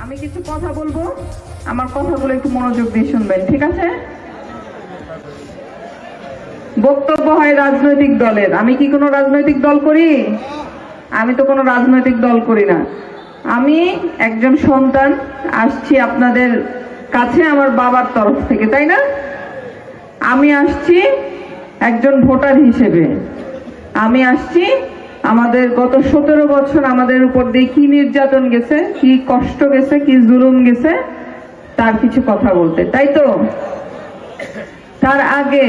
আমি কিছু কথা বলবো, আমার কথাগুলো একটু মনোযোগ দিয়ে শুনবেন, ঠিক আছে? বক্তব্য হয় রাজনৈতিক দলের। আমি কি কোনো রাজনৈতিক দল করি? আমি তো কোনো রাজনৈতিক দল করি না। আমি একজন সন্তান, আসছি আপনাদের কাছে আমার বাবার তরফ থেকে, তাই না? আমি আসছি একজন ভোটার হিসেবে। আমি আসছি আমাদের গত 17 বছর আমাদের উপর দিয়ে কি নির্যাতন গেছে, কি কষ্ট গেছে, কি জুলুম গেছে তার কিছু কথা বলতে, তাই তো? তার আগে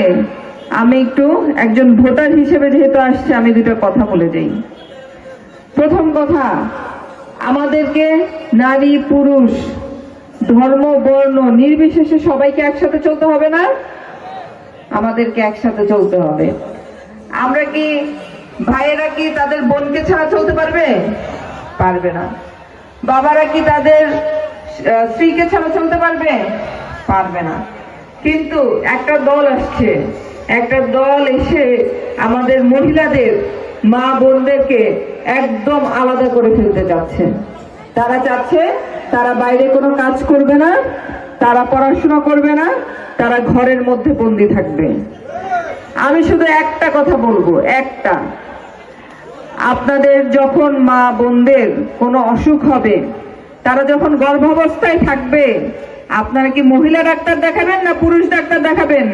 আমি একটু একজন ভোটার হিসেবে যেহেতু আসছে, আমি দুটো কথা বলে যাই। প্রথম কথা, আমাদেরকে নারী পুরুষ ধর্ম বর্ণ নির্বিশেষে সবাইকে একসাথে চলতে হবে না? আমাদেরকে একসাথে চলতে হবে। আমরা কি ভাইয়েরা কি তাদের বোনকে ছাড়া চলতে পারবে? পারবে না। বাবারা কি তাদের স্ত্রীকে ছাড়া চলতে পারবে? পারবে না। কিন্তু একটা দল আসছে, একটা দল এসে আমাদের মহিলাদের, মা বোনদেরকে একদম আলাদা করে ফেলতে যাচ্ছে। তারা চাচ্ছে তারা বাইরে কোনো কাজ করবে না, তারা পড়াশোনা করবে না, তারা ঘরের মধ্যে বন্দি থাকবে। আমি শুধু একটা কথা বলবো, একটা, আপনাদের যখন মা বোনদের কোনো অসুখ হবে, তারা যখন গর্ভাবস্থায় থাকবে, আপনারা কি মহিলা ডাক্তার দেখাবেন না পুরুষ ডাক্তার দেখাবেন?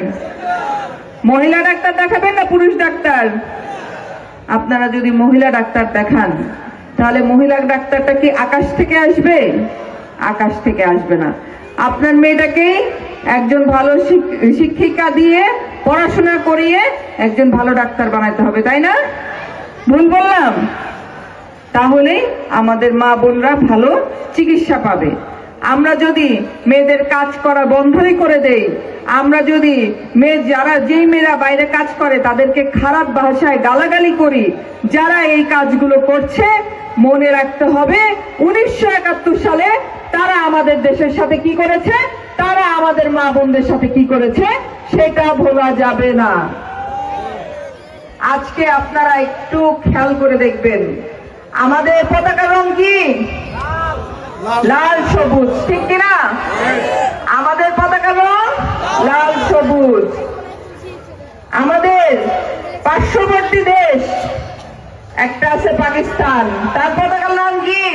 মহিলা ডাক্তার দেখাবেন না পুরুষ ডাক্তার? আপনারা যদি মহিলা ডাক্তার দেখান, তাহলে মহিলা ডাক্তারটা কি আকাশ থেকে আসবে? আকাশ থেকে আসবে না। আপনার মেয়েটাকে একজন ভালো শিক্ষিকা দিয়ে পড়াশোনা করিয়ে একজন ভালো ডাক্তার বানাইতে হবে, তাই না? ভুল বললাম? তাহলে আমাদের মা বোনরা ভালো চিকিৎসা পাবে। আমরা যদি মেয়েদের কাজ করা বন্ধই করে দেই, আমরা যদি যেই মেয়েরা বাইরে কাজ করে তাদেরকে খারাপ ভাষায় গালাগালি করি, যারা এই কাজগুলো করছে, মনে রাখতে হবে 1971 সালে তারা আমাদের দেশের সাথে কি করেছে, তারা আমাদের মা বোনদের সাথে কি করেছে, সেটা ভোলা যাবে না। আজকে আপনারা একটু খেয়াল করে দেখবেন, আমাদের পতাকার রং কি? লাল সবুজ, ঠিক কিনা? আমাদের পতাকার রং লাল সবুজ। আমাদের পার্শ্ববর্তী দেশ একটা আছে পাকিস্তান, তার পতাকার নাম কি?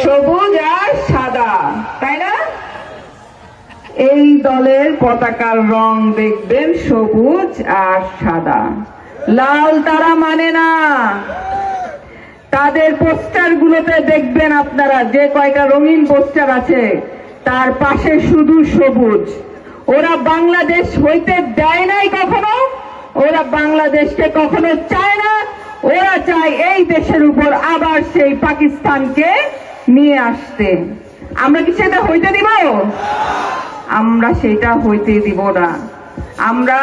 সবুজ আর সাদা, তাই না? এই দলের পতাকার রং দেখবেন সবুজ আর সাদা, লাল তারা মানে না। তাদের পোস্টার গুলোতে দেখবেন আপনারা, যে কয়টা রঙিন পোস্টার আছে তার পাশে শুধু সবুজ। ওরা বাংলাদেশ হইতে দেয় নাই কখনো, ওরা বাংলাদেশকে কখনো চায় না। ওরা চায় এই দেশের উপর আবার সেই পাকিস্তানকে নিয়ে আসতে। আমরা কি সেটা হইতে দিব? আমরা সেটা হইতে দিব না। আমরা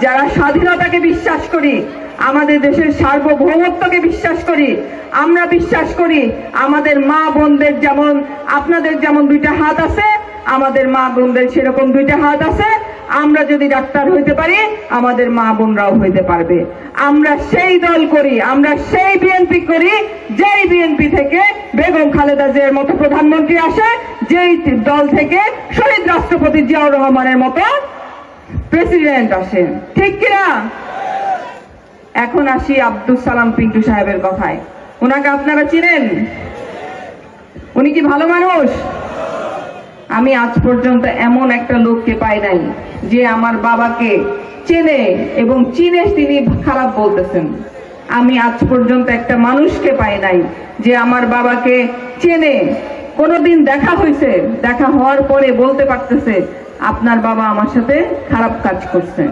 যারা স্বাধীনতাকে বিশ্বাস করি, আমাদের দেশের সার্বভৌমত্বকে বিশ্বাস করি, আমরা বিশ্বাস করি আমাদের মা বোনদের যেমন আপনাদের যেমন দুইটা হাত আছে, আমাদের মা বোনদের সেরকম দুইটা হাত আছে। আমরা যদি ডাক্তার হইতে পারি, আমাদের মা বোনরাও হইতে পারবে। আমরা সেই দল করি, আমরা সেই বিএনপি করি, যেই বিএনপি থেকে বেগম খালেদা জিয়ার মতো প্রধানমন্ত্রী আসে, যেই দল থেকে শহীদ রাষ্ট্রপতি জিয়াউর রহমানের মতো প্রেসিডেন্ট আসে, ঠিক কিনা? এখন আসি আব্দুল সালাম পিন্টু সাহেবের কথায়। ওনাকে আপনারা চিনেন? উনি কি ভালো মানুষ? আমি আজ পর্যন্ত এমন একটা লোককে পাই নাই যে আমার বাবাকে চেনে এবং চিনে তিনি খারাপ বলতেছেন। আমি আজ পর্যন্ত একটা মানুষকে পাই নাই যে আমার বাবাকে চেনে, কোনোদিন দেখা হয়েছে, দেখা হওয়ার পরে বলতে পারতেছে আপনার বাবা আমার সাথে খারাপ কাজ করছে,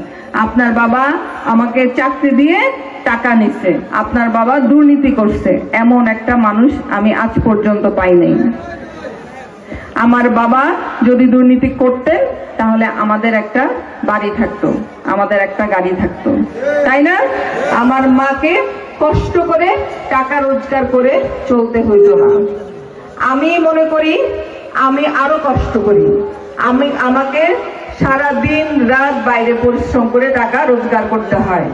আপনার বাবা আমাকে চাকরি দিয়ে টাকা নিচ্ছে, আপনার বাবা দুর্নীতি করছে, এমন একটা মানুষ আমি আজ পর্যন্ত পাই নাই। আমার বাবা যদি দুর্নীতি করতেন তাহলে আমাদের একটা বাড়ি থাকতো, আমাদের একটা গাড়ি থাকতো, তাই না? আমার মাকে কষ্ট করে টাকা রোজগার করে চলতে হইতো না। আমি মনে করি আমি আরো কষ্ট করি, আমাকে সারা দিন রাত বাইরে পরিশ্রম করে টাকা রোজগার করতে হয়।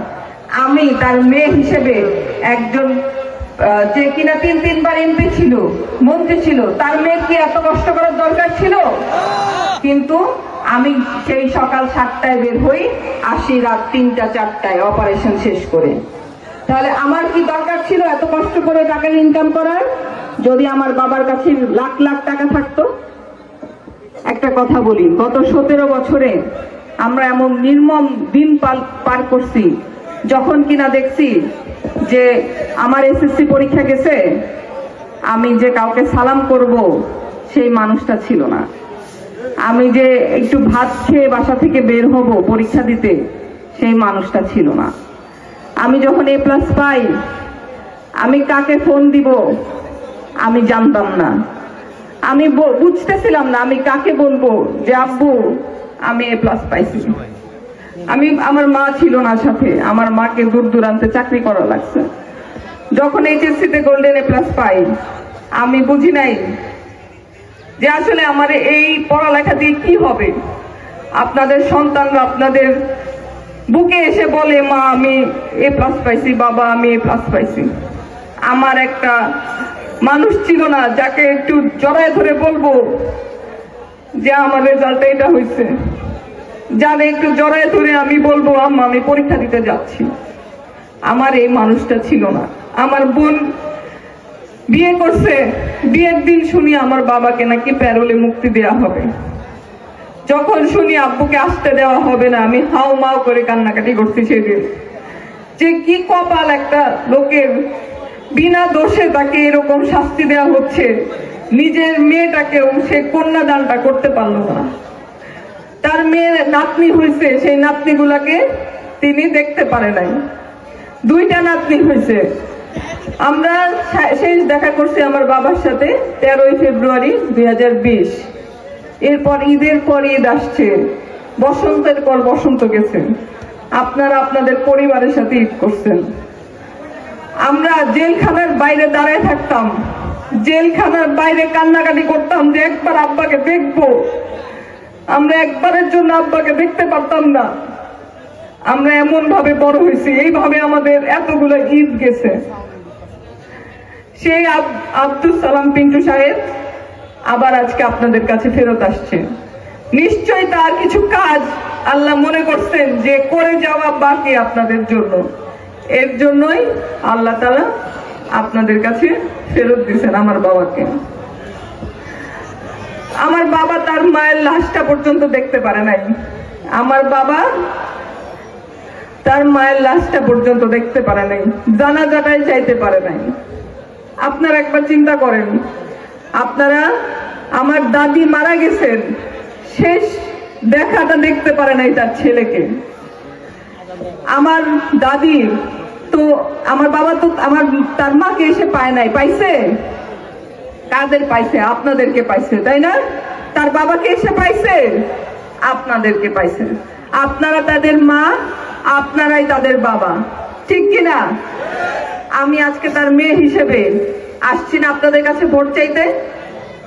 আমি তার মেয়ে হিসেবে একজন যে কিনা তিনবার এমপি ছিল, মন্ত্রী ছিল, তার মেয়ের কি এত কষ্ট করার দরকার ছিল? কিন্তু আমি সেই সকাল 7টায় বের হই, আসি রাত 3টা 4টায় অপারেশন শেষ করে। তাহলে আমার কি দরকার ছিল এত কষ্ট করে টাকা ইনকাম করার? যদি আমার বাবার কাছে লাখ লাখ টাকা থাকতো। একটা কথা বলি, গত 17 বছরে আমরা এমন নির্মম দিন পার করছি, যখন কিনা দেখছি যে আমার এসএসসি পরীক্ষা গেছে, আমি যে কাউকে সালাম করব সেই মানুষটা ছিল না। আমি যে একটু ভাত খেয়ে বাসা থেকে বের হব পরীক্ষা দিতে, সেই মানুষটা ছিল না। আমি যখন A+ পাই, আমি কাকে ফোন দিব আমি জানতাম না। আমি বুঝতেছিলাম না আমি কাকে বলবো যে আব্বু আমি A+ পাইছি। আমার মা ছিল না সাথে, আমার মাকে দূর দূরান্তে চাকরি করা লাগছে। যখন HSC-তে গোল্ডেন A+ পাই, আমি বুঝি নাই যে আসলে আমার এই পড়ালেখা দিয়ে কি হবে। আপনাদের সন্তানরা আপনাদের বুকে এসে বলে, মা আমি A+ পাইছি, বাবা আমি A+ পাইছি। আমার একটা মানুষ ছিল না যাকে একটু জড়ায় ধরে বলবো যে আমার রেজাল্ট এটা হয়েছে, যারে একটু জড়ায় ধরে আমি বলবো আম্মা আমি পরীক্ষা দিতে যাচ্ছি। আমার এই মানুষটা ছিল না। আমার বোন বিয়ে করছে, বিয়ের দিন শুনি আমার বাবাকে নাকি প্যারোলে মুক্তি দেওয়া হবে। যখন শুনি আব্বুকে আসতে দেওয়া হবে না, আমি হাউ মাউ করে কান্নাকাটি করছি সেদিন। যে কি কপাল একটা লোকের, বিনা দোষে তাকে এরকম শাস্তি দেওয়া হচ্ছে, নিজের মেয়েটাকেও সে কন্যাদানটা করতে পারলো না। তার মেয়ের নাতনি হয়েছে, সেই নাতনিগুলাকে তিনি দেখতে পারে নাই। 2টা নাতনি হয়েছে। আমরা শেষ দেখা করছি আমার বাবার সাথে 13ই ফেব্রুয়ারি 2020। এরপর ঈদের পর ঈদ আসছে, বসন্তের পর বসন্ত গেছে, আপনারা আপনাদের পরিবারের সাথে ঈদ করছেন। আমরা জেলখানার বাইরে দাঁড়ায় থাকতাম, জেলখানার বাইরে কান্নাকাটি করতাম যে একবার আব্বাকে দেখবো। আমরা একবারের জন্য আব্বাকে দেখতে পারতাম না। আমরা এমন ভাবে বড় হয়েছি, এইভাবে আমাদের এতগুলো ঈদ গেছে। সেই আব্দুল সালাম পিন্টু সাহেব আবার আজকে আপনাদের কাছে ফেরত আসছে। নিশ্চয়ই তার কিছু কাজ আল্লাহ মনে করছেন যে করে যাওয়া বাকি আপনাদের জন্য। এর জন্যই আল্লাহ তাআলা আপনাদের কাছে ফেরত দিয়েছেন আমার বাবাকে। আমার বাবা তার মায়ের লাশটা পর্যন্ত দেখতে পারে নাই। আমার বাবা তার মায়ের লাশটা পর্যন্ত দেখতে পারে নাই, জানাজাটাই চাইতে পারে নাই। আপনারা একবার চিন্তা করেন, আপনারা আমার দাদি মারা গেছেন, শেষ দেখাটা দেখতে পারে নাই তার ছেলেকে। আমার দাদি তো, আমার বাবা তো তার মাকে এসে পায় নাই। পাইছে? কাদের পাইছে? আপনাদেরকে পাইছে, তাই না? তার বাবাকে এসে পাইছে? আপনাদেরকে পাইছে। আপনারা তাদের মা, আপনারাই তাদের বাবা, ঠিক কিনা? আমি আজকে তার মেয়ে হিসেবে আসছি না আপনাদের কাছে ভোট চাইতে।